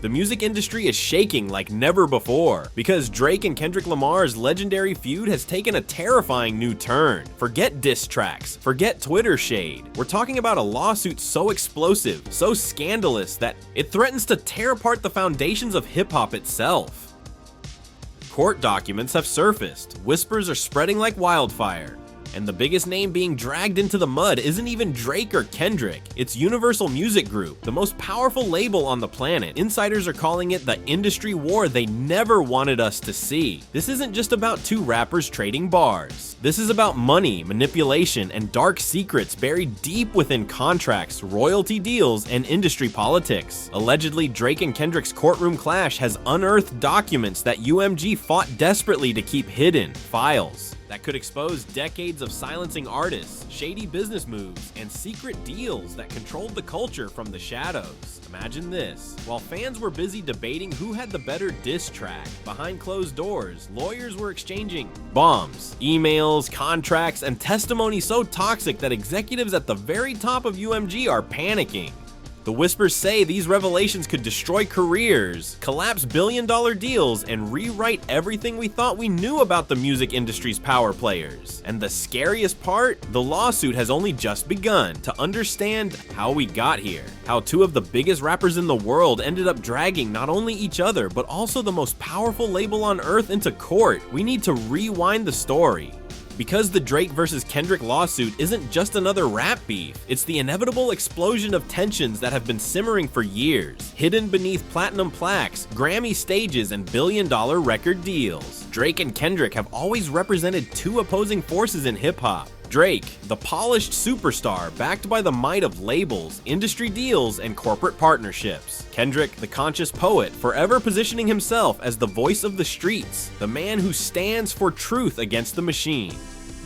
The music industry is shaking like never before, because Drake and Kendrick Lamar's legendary feud has taken a terrifying new turn. Forget diss tracks, forget Twitter shade. We're talking about a lawsuit so explosive, so scandalous that it threatens to tear apart the foundations of hip-hop itself. Court documents have surfaced, whispers are spreading like wildfire. And the biggest name being dragged into the mud isn't even Drake or Kendrick, it's Universal Music Group, the most powerful label on the planet. Insiders are calling it the industry war they never wanted us to see. This isn't just about two rappers trading bars. This is about money, manipulation, and dark secrets buried deep within contracts, royalty deals, and industry politics. Allegedly, Drake and Kendrick's courtroom clash has unearthed documents that UMG fought desperately to keep hidden, files that could expose decades of silencing artists, shady business moves, and secret deals that controlled the culture from the shadows. Imagine this. While fans were busy debating who had the better diss track, behind closed doors, lawyers were exchanging bombs, emails, contracts, and testimony so toxic that executives at the very top of UMG are panicking. The whispers say these revelations could destroy careers, collapse billion-dollar deals, and rewrite everything we thought we knew about the music industry's power players. And the scariest part? The lawsuit has only just begun to understand how we got here. How two of the biggest rappers in the world ended up dragging not only each other, but also the most powerful label on earth into court. We need to rewind the story. Because the Drake vs. Kendrick lawsuit isn't just another rap beef, it's the inevitable explosion of tensions that have been simmering for years, hidden beneath platinum plaques, Grammy stages, and billion-dollar record deals. Drake and Kendrick have always represented two opposing forces in hip-hop. Drake, the polished superstar backed by the might of labels, industry deals, and corporate partnerships. Kendrick, the conscious poet, forever positioning himself as the voice of the streets, the man who stands for truth against the machine.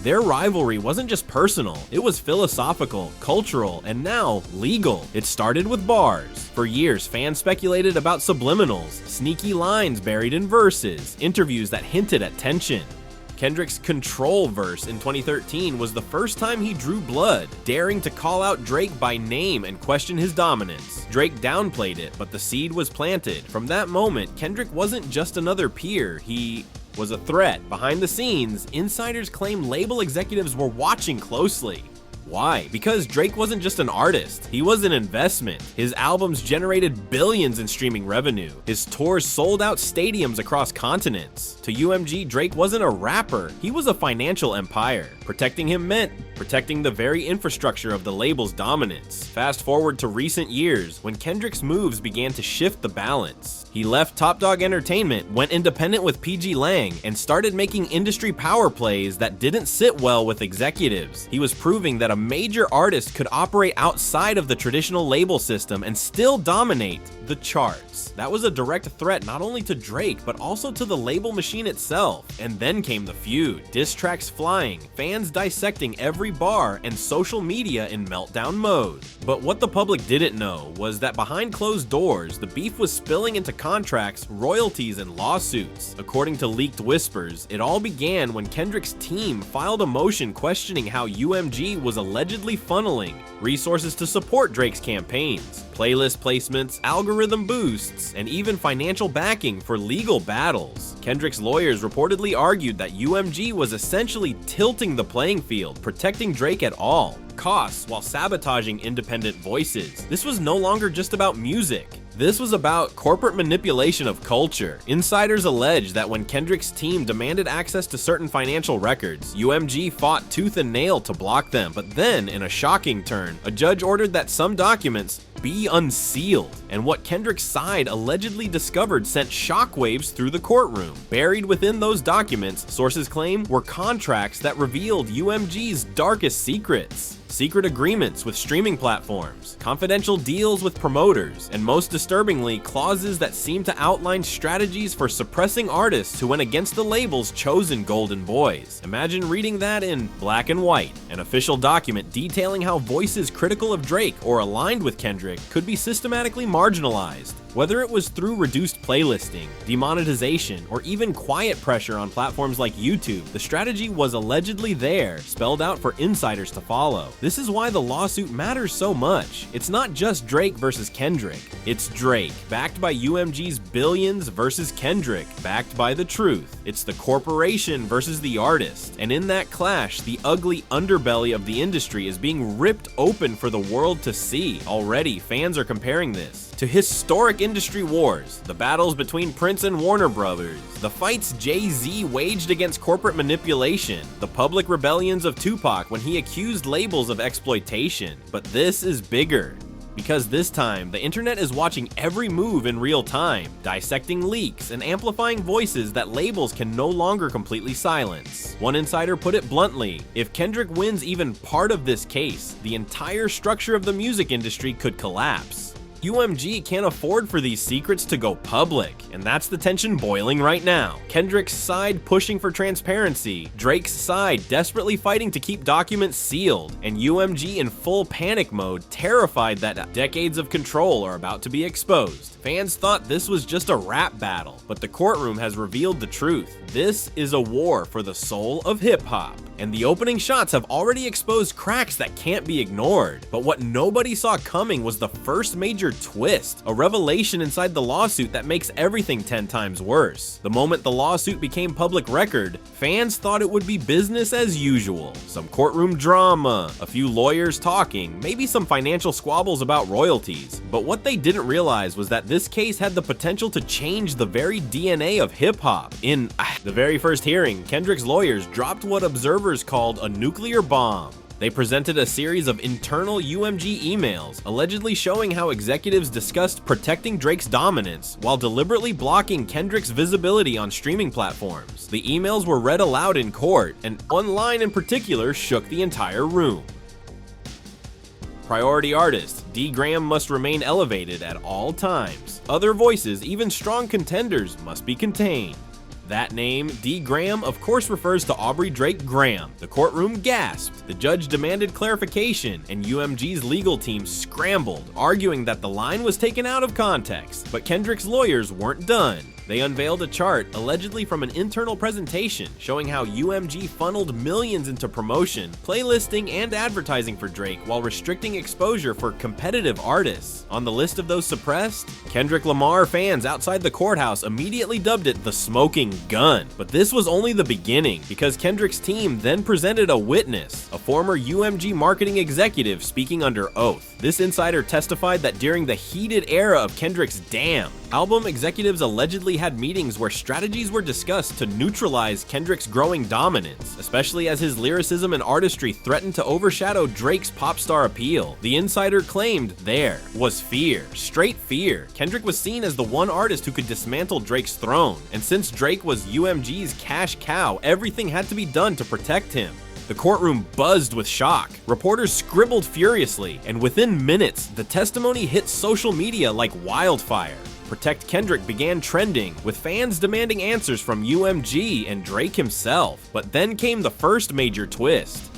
Their rivalry wasn't just personal, it was philosophical, cultural, and now legal. It started with bars. For years, fans speculated about subliminals, sneaky lines buried in verses, interviews that hinted at tension. Kendrick's Control verse in 2013 was the first time he drew blood, daring to call out Drake by name and question his dominance. Drake downplayed it, but the seed was planted. From that moment, Kendrick wasn't just another peer, he was a threat. Behind the scenes, insiders claim label executives were watching closely. Why? Because Drake wasn't just an artist, he was an investment. His albums generated billions in streaming revenue. His tours sold out stadiums across continents. To UMG, Drake wasn't a rapper, he was a financial empire. Protecting him meant protecting the very infrastructure of the label's dominance. Fast forward to recent years, when Kendrick's moves began to shift the balance. He left Top Dog Entertainment, went independent with PG Lang, and started making industry power plays that didn't sit well with executives. He was proving that a major artist could operate outside of the traditional label system and still dominate the charts. That was a direct threat not only to Drake, but also to the label machine itself. And then came the feud, diss tracks flying, fans dissecting every bar, and social media in meltdown mode. But what the public didn't know was that behind closed doors, the beef was spilling into contracts, royalties, and lawsuits. According to leaked whispers, it all began when Kendrick's team filed a motion questioning how UMG was allegedly funneling resources to support Drake's campaigns, playlist placements, algorithm boosts, and even financial backing for legal battles. Kendrick's lawyers reportedly argued that UMG was essentially tilting the playing field, protecting Drake at all costs while sabotaging independent voices. This was no longer just about music. This was about corporate manipulation of culture. Insiders allege that when Kendrick's team demanded access to certain financial records, UMG fought tooth and nail to block them. But then, in a shocking turn, a judge ordered that some documents be unsealed. And what Kendrick's side allegedly discovered sent shockwaves through the courtroom. Buried within those documents, sources claim, were contracts that revealed UMG's darkest secrets. Secret agreements with streaming platforms, confidential deals with promoters, and most disturbingly, clauses that seem to outline strategies for suppressing artists who went against the label's chosen golden boys. Imagine reading that in black and white, an official document detailing how voices critical of Drake or aligned with Kendrick could be systematically marginalized. Whether it was through reduced playlisting, demonetization, or even quiet pressure on platforms like YouTube, the strategy was allegedly there, spelled out for insiders to follow. This is why the lawsuit matters so much. It's not just Drake versus Kendrick. It's Drake, backed by UMG's billions, versus Kendrick, backed by the truth. It's the corporation versus the artist. And in that clash, the ugly underbelly of the industry is being ripped open for the world to see. Already, fans are comparing this to historic industry wars, the battles between Prince and Warner Brothers, the fights Jay-Z waged against corporate manipulation, the public rebellions of Tupac when he accused labels of exploitation. But this is bigger. Because this time, the internet is watching every move in real time, dissecting leaks and amplifying voices that labels can no longer completely silence. One insider put it bluntly, if Kendrick wins even part of this case, the entire structure of the music industry could collapse. UMG can't afford for these secrets to go public, and that's the tension boiling right now. Kendrick's side pushing for transparency, Drake's side desperately fighting to keep documents sealed, and UMG in full panic mode, terrified that decades of control are about to be exposed. Fans thought this was just a rap battle, but the courtroom has revealed the truth. This is a war for the soul of hip-hop, and the opening shots have already exposed cracks that can't be ignored. But what nobody saw coming was the first major twist, a revelation inside the lawsuit that makes everything 10 times worse. The moment the lawsuit became public record, fans thought it would be business as usual. Some courtroom drama, a few lawyers talking, maybe some financial squabbles about royalties. But what they didn't realize was that this case had the potential to change the very DNA of hip-hop. In the very first hearing, Kendrick's lawyers dropped what observers called a nuclear bomb. They presented a series of internal UMG emails, allegedly showing how executives discussed protecting Drake's dominance while deliberately blocking Kendrick's visibility on streaming platforms. The emails were read aloud in court, and one line in particular shook the entire room. Priority artist, D. Graham must remain elevated at all times. Other voices, even strong contenders, must be contained. That name, D. Graham, of course refers to Aubrey Drake Graham. The courtroom gasped, the judge demanded clarification, and UMG's legal team scrambled, arguing that the line was taken out of context. But Kendrick's lawyers weren't done. They unveiled a chart, allegedly from an internal presentation, showing how UMG funneled millions into promotion, playlisting, and advertising for Drake while restricting exposure for competitive artists. On the list of those suppressed, Kendrick Lamar fans outside the courthouse immediately dubbed it the smoking gun. But this was only the beginning, because Kendrick's team then presented a witness, a former UMG marketing executive speaking under oath. This insider testified that during the heated era of Kendrick's Damn album, executives allegedly had meetings where strategies were discussed to neutralize Kendrick's growing dominance, especially as his lyricism and artistry threatened to overshadow Drake's pop star appeal. The insider claimed there was fear, straight fear. Kendrick was seen as the one artist who could dismantle Drake's throne, and since Drake was UMG's cash cow, everything had to be done to protect him. The courtroom buzzed with shock. Reporters scribbled furiously, and within minutes, the testimony hit social media like wildfire. Protect Kendrick began trending, with fans demanding answers from UMG and Drake himself. But then came the first major twist.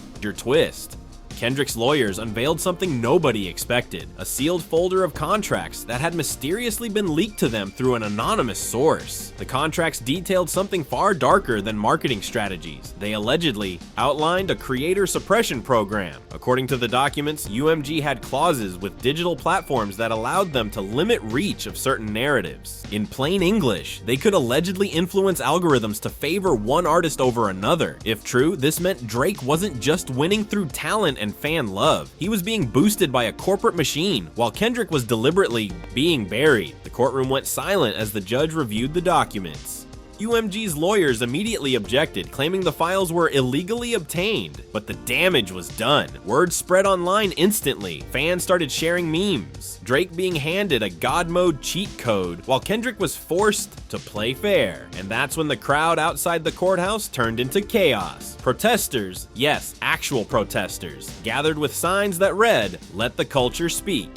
Kendrick's lawyers unveiled something nobody expected, a sealed folder of contracts that had mysteriously been leaked to them through an anonymous source. The contracts detailed something far darker than marketing strategies. They allegedly outlined a creator suppression program. According to the documents, UMG had clauses with digital platforms that allowed them to limit reach of certain narratives. In plain English, they could allegedly influence algorithms to favor one artist over another. If true, this meant Drake wasn't just winning through talent and fan love. He was being boosted by a corporate machine, while Kendrick was deliberately being buried. The courtroom went silent as the judge reviewed the documents. UMG's lawyers immediately objected, claiming the files were illegally obtained, but the damage was done. Word spread online instantly. Fans started sharing memes, Drake being handed a God mode cheat code, while Kendrick was forced to play fair. And that's when the crowd outside the courthouse turned into chaos. Protesters, yes, actual protesters, gathered with signs that read, "Let the culture speak."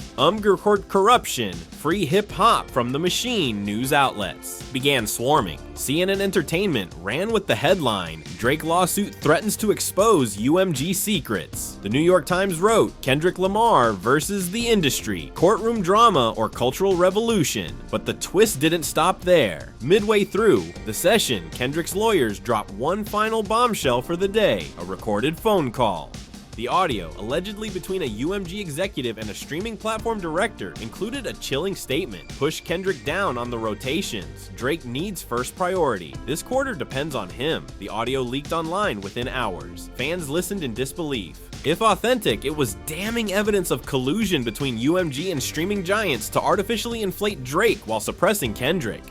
Corruption, free hip-hop from the machine news outlets began swarming. CNN Entertainment ran with the headline, "Drake lawsuit threatens to expose UMG secrets." The New York Times wrote, "Kendrick Lamar versus the industry, courtroom drama or cultural revolution." But the twist didn't stop there. Midway through the session, Kendrick's lawyers dropped one final bombshell for the day, a recorded phone call. The audio, allegedly between a UMG executive and a streaming platform director, included a chilling statement. "Push Kendrick down on the rotations. Drake needs first priority. This quarter depends on him." The audio leaked online within hours. Fans listened in disbelief. If authentic, it was damning evidence of collusion between UMG and streaming giants to artificially inflate Drake while suppressing Kendrick.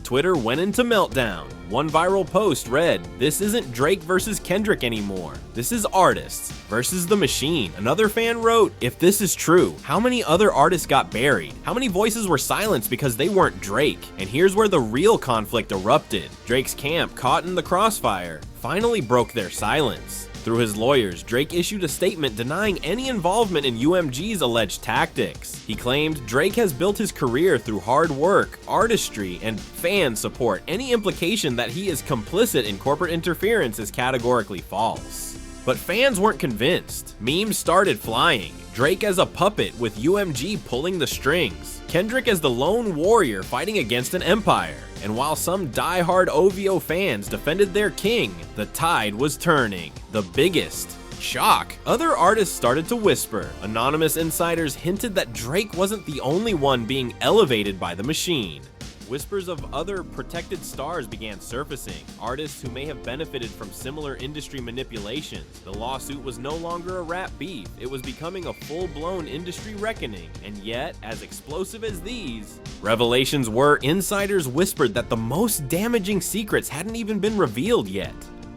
Twitter went into meltdown. One viral post read, "This isn't Drake versus Kendrick anymore. This is artists versus the machine." Another fan wrote, "If this is true, how many other artists got buried? How many voices were silenced because they weren't Drake?" And here's where the real conflict erupted. Drake's camp, caught in the crossfire, finally broke their silence. Through his lawyers, Drake issued a statement denying any involvement in UMG's alleged tactics. He claimed Drake has built his career through hard work, artistry, and fan support. Any implication that he is complicit in corporate interference is categorically false. But fans weren't convinced. Memes started flying. Drake as a puppet with UMG pulling the strings. Kendrick as the lone warrior fighting against an empire. And while some die-hard OVO fans defended their king, the tide was turning. The biggest shock. Other artists started to whisper. Anonymous insiders hinted that Drake wasn't the only one being elevated by the machine. Whispers of other protected stars began surfacing, artists who may have benefited from similar industry manipulations. The lawsuit was no longer a rap beef, it was becoming a full-blown industry reckoning. And yet, as explosive as these revelations were, insiders whispered that the most damaging secrets hadn't even been revealed yet.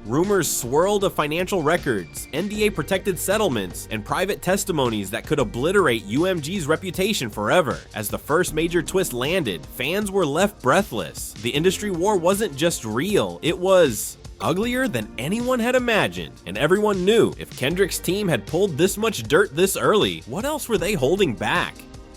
Rumors swirled of financial records, NDA-protected settlements, and private testimonies that could obliterate UMG's reputation forever. As the first major twist landed, fans were left breathless. The industry war wasn't just real, it was uglier than anyone had imagined. And everyone knew if Kendrick's team had pulled this much dirt this early, what else were they holding back?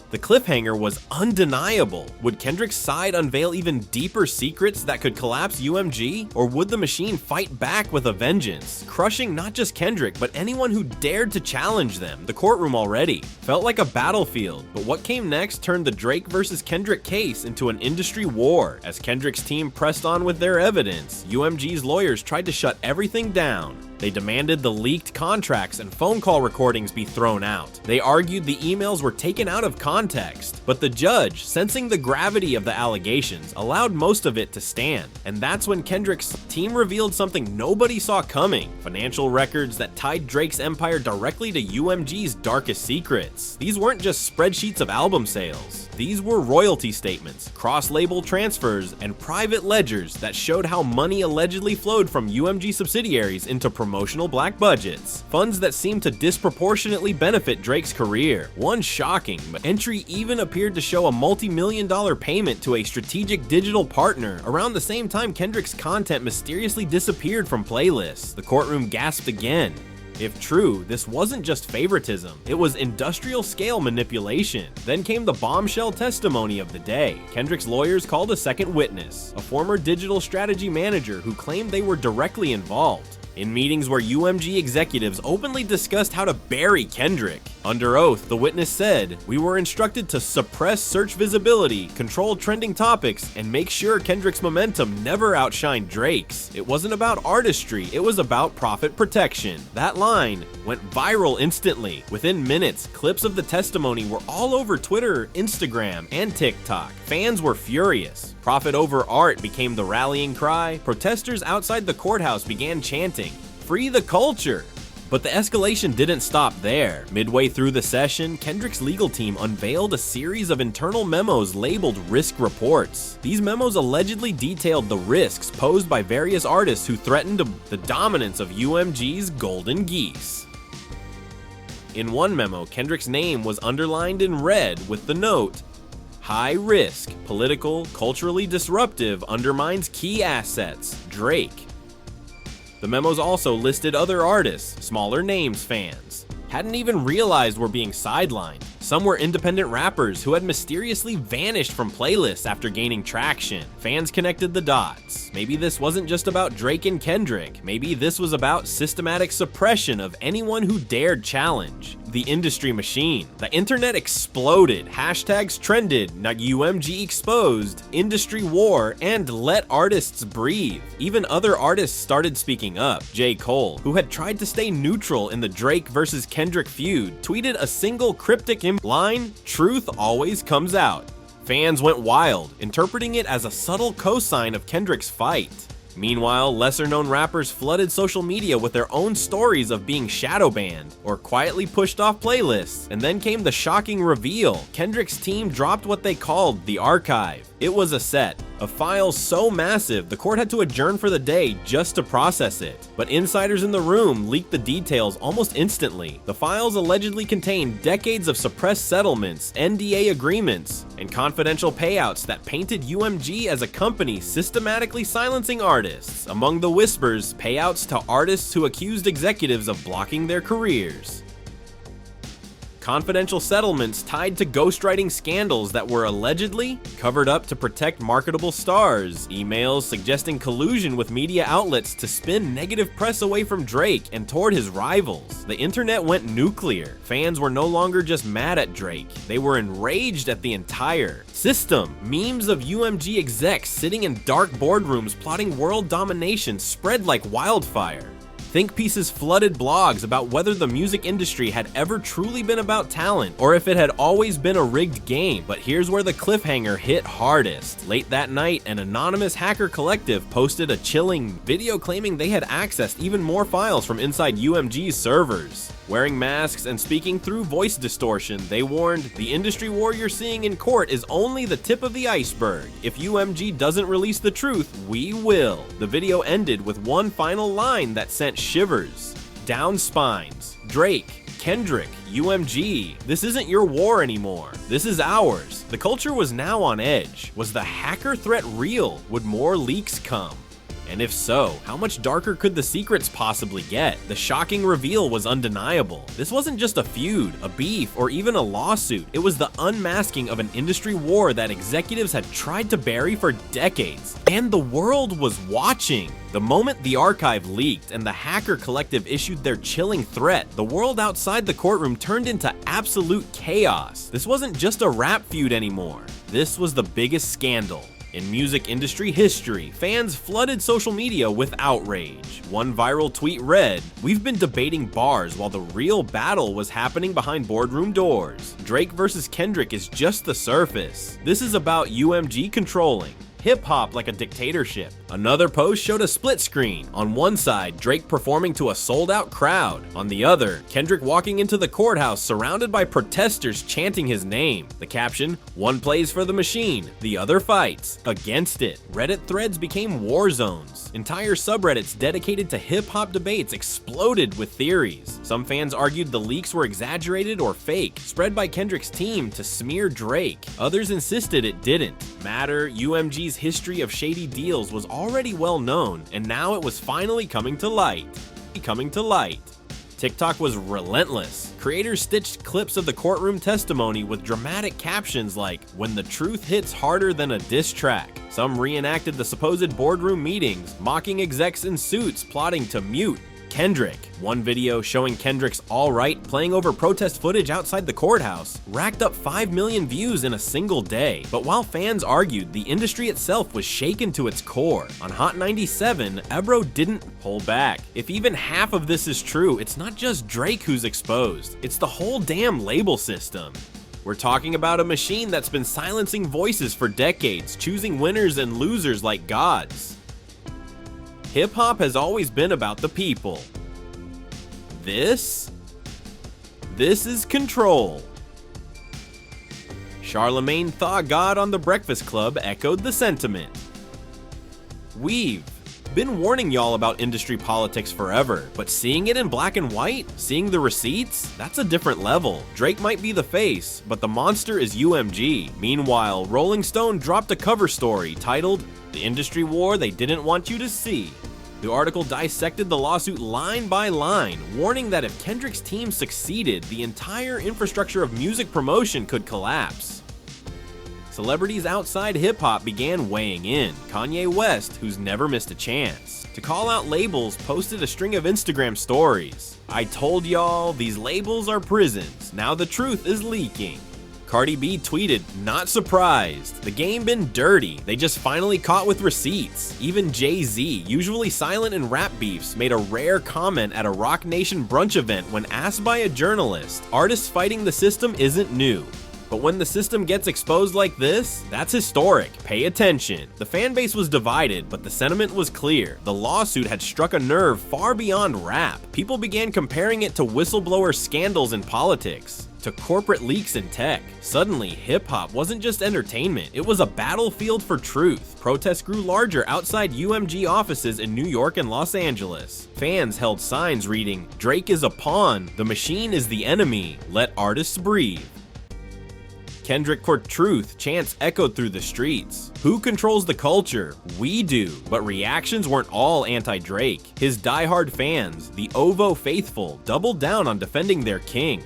The cliffhanger was undeniable. Would Kendrick's side unveil even deeper secrets that could collapse UMG? Or would the machine fight back with a vengeance, crushing not just Kendrick, but anyone who dared to challenge them? The courtroom already felt like a battlefield, but what came next turned the Drake versus Kendrick case into an industry war. As Kendrick's team pressed on with their evidence, UMG's lawyers tried to shut everything down. They demanded the leaked contracts and phone call recordings be thrown out. They argued the emails were taken out of context, but the judge, sensing the gravity of the allegations, allowed most of it to stand. And that's when Kendrick's team revealed something nobody saw coming: financial records that tied Drake's empire directly to UMG's darkest secrets. These weren't just spreadsheets of album sales. These were royalty statements, cross-label transfers, and private ledgers that showed how money allegedly flowed from UMG subsidiaries into promotional black budgets, funds that seemed to disproportionately benefit Drake's career. One shocking entry even appeared to show a multi-million-dollar payment to a strategic digital partner around the same time Kendrick's content mysteriously disappeared from playlists. The courtroom gasped again. If true, this wasn't just favoritism, it was industrial-scale manipulation. Then came the bombshell testimony of the day. Kendrick's lawyers called a second witness, a former digital strategy manager who claimed they were directly involved in meetings where UMG executives openly discussed how to bury Kendrick. Under oath, the witness said, "We were instructed to suppress search visibility, control trending topics, and make sure Kendrick's momentum never outshined Drake's. It wasn't about artistry, it was about profit protection." That line went viral instantly. Within minutes, clips of the testimony were all over Twitter, Instagram, and TikTok. Fans were furious. Profit over art became the rallying cry. Protesters outside the courthouse began chanting, "Free the culture!" But the escalation didn't stop there. Midway through the session, Kendrick's legal team unveiled a series of internal memos labeled risk reports. These memos allegedly detailed the risks posed by various artists who threatened the dominance of UMG's golden geese. In one memo, Kendrick's name was underlined in red with the note, "High risk, political, culturally disruptive, undermines key assets, Drake." The memos also listed other artists, smaller names fans hadn't even realized were being sidelined. Some were independent rappers who had mysteriously vanished from playlists after gaining traction. Fans connected the dots. Maybe this wasn't just about Drake and Kendrick. Maybe this was about systematic suppression of anyone who dared challenge the industry machine. The internet exploded. Hashtags trended, UMG exposed, industry war, and let artists breathe. Even other artists started speaking up. J. Cole, who had tried to stay neutral in the Drake versus Kendrick feud, tweeted a single cryptic line, "Truth always comes out." Fans went wild, interpreting it as a subtle cosign of Kendrick's fight. Meanwhile, lesser-known rappers flooded social media with their own stories of being shadow banned or quietly pushed off playlists. And then came the shocking reveal. Kendrick's team dropped what they called the archive. It was a set of files so massive the court had to adjourn for the day just to process it. But insiders in the room leaked the details almost instantly. The files allegedly contained decades of suppressed settlements, NDA agreements, and confidential payouts that painted UMG as a company systematically silencing artists. Among the whispers, payouts to artists who accused executives of blocking their careers. Confidential settlements tied to ghostwriting scandals that were allegedly covered up to protect marketable stars, emails suggesting collusion with media outlets to spin negative press away from Drake and toward his rivals. The internet went nuclear. Fans were no longer just mad at Drake, they were enraged at the entire system. Memes of UMG execs sitting in dark boardrooms plotting world domination spread like wildfire. Think pieces flooded blogs about whether the music industry had ever truly been about talent or if it had always been a rigged game. But here's where the cliffhanger hit hardest. Late that night, an anonymous hacker collective posted a chilling video claiming they had accessed even more files from inside UMG's servers. Wearing masks and speaking through voice distortion, they warned, "The industry war you're seeing in court is only the tip of the iceberg. If UMG doesn't release the truth, we will." The video ended with one final line that sent shivers down spines. Drake, Kendrick, UMG, this isn't your war anymore. This is ours. The culture was now on edge. Was the hacker threat real? Would more leaks come? And if so, how much darker could the secrets possibly get? The shocking reveal was undeniable. This wasn't just a feud, a beef, or even a lawsuit. It was the unmasking of an industry war that executives had tried to bury for decades. And the world was watching. The moment the archive leaked and the hacker collective issued their chilling threat, the world outside the courtroom turned into absolute chaos. This wasn't just a rap feud anymore. This was the biggest scandal in music industry history. Fans flooded social media with outrage. One viral tweet read, "We've been debating bars while the real battle was happening behind boardroom doors. Drake versus Kendrick is just the surface. This is about UMG controlling hip-hop like a dictatorship." Another post showed a split screen. On one side, Drake performing to a sold-out crowd. On the other, Kendrick walking into the courthouse surrounded by protesters chanting his name. The caption, "One plays for the machine, the other fights against it." Reddit threads became war zones. Entire subreddits dedicated to hip-hop debates exploded with theories. Some fans argued the leaks were exaggerated or fake, spread by Kendrick's team to smear Drake. Others insisted it didn't matter. UMG's history of shady deals was already well known, and now it was finally coming to light. TikTok was relentless. Creators stitched clips of the courtroom testimony with dramatic captions like, "When the truth hits harder than a diss track." Some reenacted the supposed boardroom meetings, mocking execs in suits plotting to mute Kendrick. One video showing Kendrick's "All Right" playing over protest footage outside the courthouse racked up 5 million views in a single day. But while fans argued, the industry itself was shaken to its core. On Hot 97, Ebro didn't hold back. If even half of this is true, it's not just Drake who's exposed, it's the whole damn label system. We're talking about a machine that's been silencing voices for decades, choosing winners and losers like gods. Hip-hop has always been about the people. This is control. Charlemagne Thaw God on The Breakfast Club echoed the sentiment. We've been warning y'all about industry politics forever, but seeing it in black and white, seeing the receipts, that's a different level. Drake might be the face, but the monster is UMG. Meanwhile, Rolling Stone dropped a cover story titled "The Industry War They Didn't Want You to See." The article dissected the lawsuit line by line, warning that if Kendrick's team succeeded, the entire infrastructure of music promotion could collapse. Celebrities outside hip-hop began weighing in. Kanye West, who's never missed a chance to call out labels, posted a string of Instagram stories. "I told y'all, these labels are prisons. Now the truth is leaking." Cardi B tweeted, "Not surprised. The game been dirty. They just finally caught with receipts." Even Jay-Z, usually silent in rap beefs, made a rare comment at a Rock Nation brunch event when asked by a journalist, "Artists fighting the system isn't new. But when the system gets exposed like this, that's historic. Pay attention." The fan base was divided, but the sentiment was clear. The lawsuit had struck a nerve far beyond rap. People began comparing it to whistleblower scandals in politics, to corporate leaks in tech. Suddenly, hip-hop wasn't just entertainment, it was a battlefield for truth. Protests grew larger outside UMG offices in New York and Los Angeles. Fans held signs reading, "Drake is a pawn, the machine is the enemy, let artists breathe." Kendrick court truth chants echoed through the streets. Who controls the culture? We do. But reactions weren't all anti-Drake. His diehard fans, the OVO faithful, doubled down on defending their king.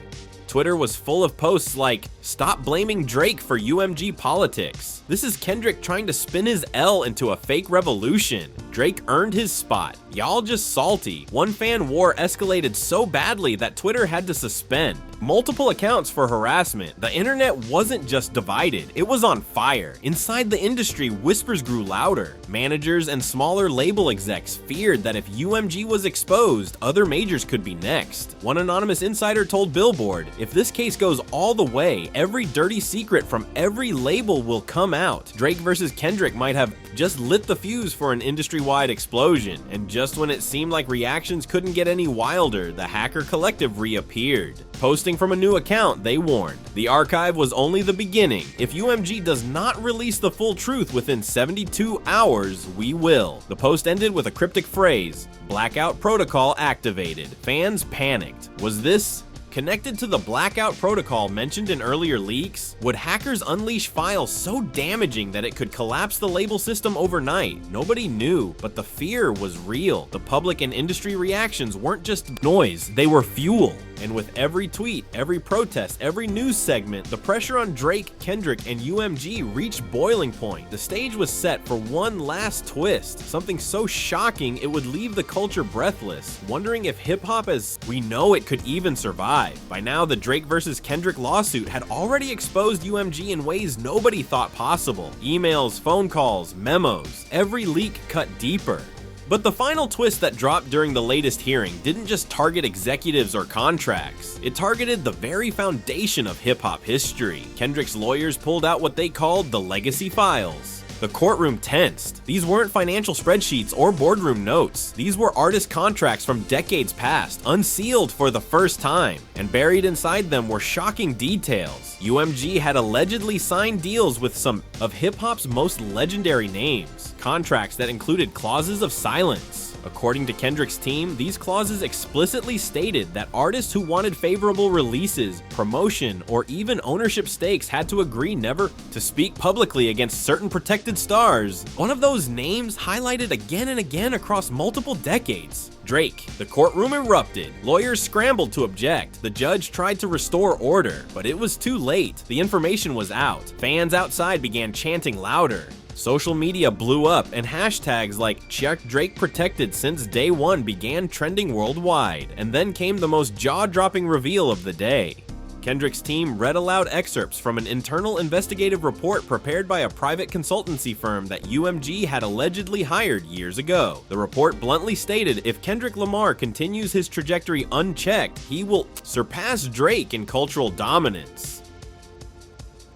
Twitter was full of posts like, "Stop blaming Drake for UMG politics. This is Kendrick trying to spin his L into a fake revolution. Drake earned his spot. Y'all just salty." One fan war escalated so badly that Twitter had to suspend multiple accounts for harassment. The internet wasn't just divided, it was on fire. Inside the industry, whispers grew louder. Managers and smaller label execs feared that if UMG was exposed, other majors could be next. One anonymous insider told Billboard, "If this case goes all the way, every dirty secret from every label will come out." Drake versus Kendrick might have just lit the fuse for an industry-wide explosion, and just when it seemed like reactions couldn't get any wilder, the hacker collective reappeared. Posting from a new account, they warned, "The archive was only the beginning. If UMG does not release the full truth within 72 hours, we will." The post ended with a cryptic phrase, "Blackout protocol activated." Fans panicked. Was this connected to the blackout protocol mentioned in earlier leaks? Would hackers unleash files so damaging that it could collapse the label system overnight? Nobody knew, but the fear was real. The public and industry reactions weren't just noise, they were fuel. And with every tweet, every protest, every news segment, the pressure on Drake, Kendrick, and UMG reached boiling point. The stage was set for one last twist, something so shocking it would leave the culture breathless, wondering if hip-hop as we know it could even survive. By now, the Drake versus Kendrick lawsuit had already exposed UMG in ways nobody thought possible. Emails, phone calls, memos, every leak cut deeper. But the final twist that dropped during the latest hearing didn't just target executives or contracts. It targeted the very foundation of hip-hop history. Kendrick's lawyers pulled out what they called the legacy files. The courtroom tensed. These weren't financial spreadsheets or boardroom notes. These were artist contracts from decades past, unsealed for the first time. And buried inside them were shocking details. UMG had allegedly signed deals with some of hip-hop's most legendary names, contracts that included clauses of silence. According to Kendrick's team, these clauses explicitly stated that artists who wanted favorable releases, promotion, or even ownership stakes had to agree never to speak publicly against certain protected stars. One of those names highlighted again and again across multiple decades. Drake. The courtroom erupted. Lawyers scrambled to object. The judge tried to restore order, but it was too late. The information was out. Fans outside began chanting louder. Social media blew up, and hashtags like "Check Drake Protected since day one" began trending worldwide. And then came the most jaw-dropping reveal of the day. Kendrick's team read aloud excerpts from an internal investigative report prepared by a private consultancy firm that UMG had allegedly hired years ago. The report bluntly stated if Kendrick Lamar continues his trajectory unchecked, he will surpass Drake in cultural dominance.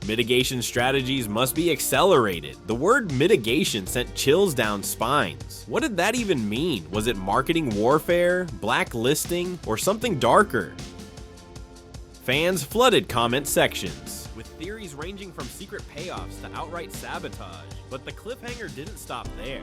Mitigation strategies must be accelerated. The word mitigation sent chills down spines. What did that even mean? Was it marketing warfare, blacklisting, or something darker? Fans flooded comment sections, with theories ranging from secret payoffs to outright sabotage. But the cliffhanger didn't stop there.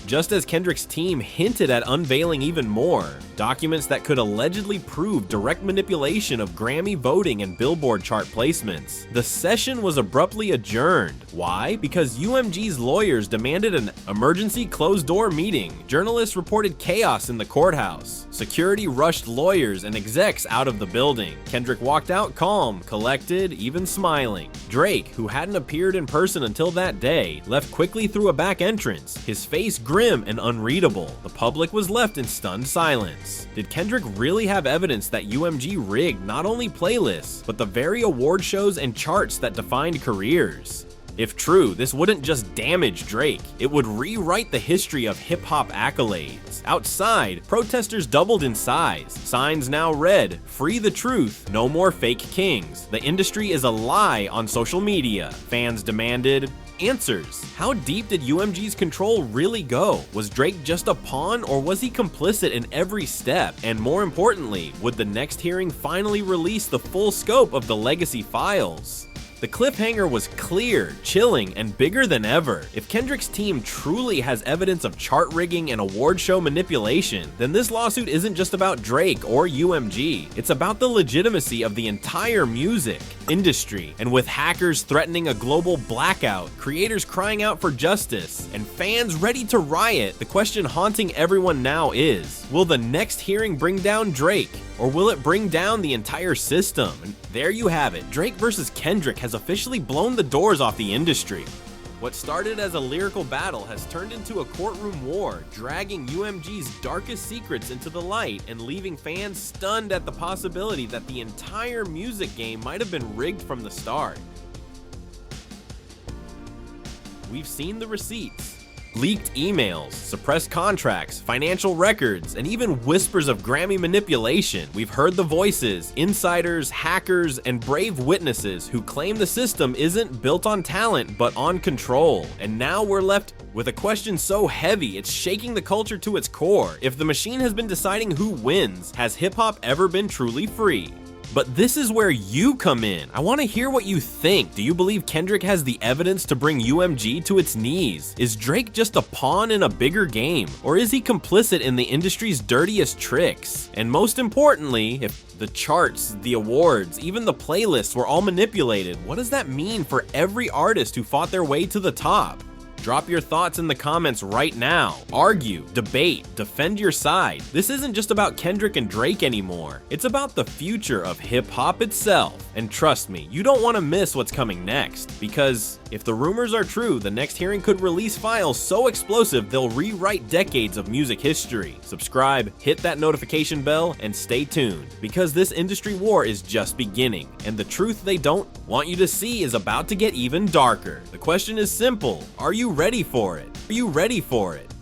just as Kendrick's team hinted at unveiling even more, documents that could allegedly prove direct manipulation of Grammy voting and Billboard chart placements. The session was abruptly adjourned. Why? Because UMG's lawyers demanded an emergency closed-door meeting. Journalists reported chaos in the courthouse. Security rushed lawyers and execs out of the building. Kendrick walked out calm, collected, even smiling. Drake, who hadn't appeared in person until that day, left quickly through a back entrance, his face grim and unreadable. The public was left in stunned silence. Did Kendrick really have evidence that UMG rigged not only playlists, but the very award shows and charts that defined careers? If true, this wouldn't just damage Drake, it would rewrite the history of hip-hop accolades. Outside, protesters doubled in size. Signs now read, "Free the truth, no more fake kings. The industry is a lie" on social media. Fans demanded answers. How deep did UMG's control really go? Was Drake just a pawn, or was he complicit in every step? And more importantly, would the next hearing finally release the full scope of the legacy files? The cliffhanger was clear, chilling, and bigger than ever. If Kendrick's team truly has evidence of chart rigging and award show manipulation, then this lawsuit isn't just about Drake or UMG. It's about the legitimacy of the entire music industry. And with hackers threatening a global blackout, creators crying out for justice, and fans ready to riot, the question haunting everyone now is, will the next hearing bring down Drake? Or will it bring down the entire system? And there you have it. Drake versus Kendrick has officially blown the doors off the industry. What started as a lyrical battle has turned into a courtroom war, dragging UMG's darkest secrets into the light and leaving fans stunned at the possibility that the entire music game might have been rigged from the start. We've seen the receipts. Leaked emails, suppressed contracts, financial records, and even whispers of Grammy manipulation. We've heard the voices, insiders, hackers, and brave witnesses who claim the system isn't built on talent but on control. And now we're left with a question so heavy it's shaking the culture to its core. If the machine has been deciding who wins, has hip-hop ever been truly free? But this is where you come in. I want to hear what you think. Do you believe Kendrick has the evidence to bring UMG to its knees? Is Drake just a pawn in a bigger game? Or is he complicit in the industry's dirtiest tricks? And most importantly, if the charts, the awards, even the playlists were all manipulated, what does that mean for every artist who fought their way to the top? Drop your thoughts in the comments right now. Argue, debate, defend your side. This isn't just about Kendrick and Drake anymore. It's about the future of hip-hop itself. And trust me, you don't want to miss what's coming next. Because if the rumors are true, the next hearing could release files so explosive they'll rewrite decades of music history. Subscribe, hit that notification bell, and stay tuned. Because this industry war is just beginning. And the truth they don't want you to see is about to get even darker. The question is simple. Are you ready for it? Are you ready for it?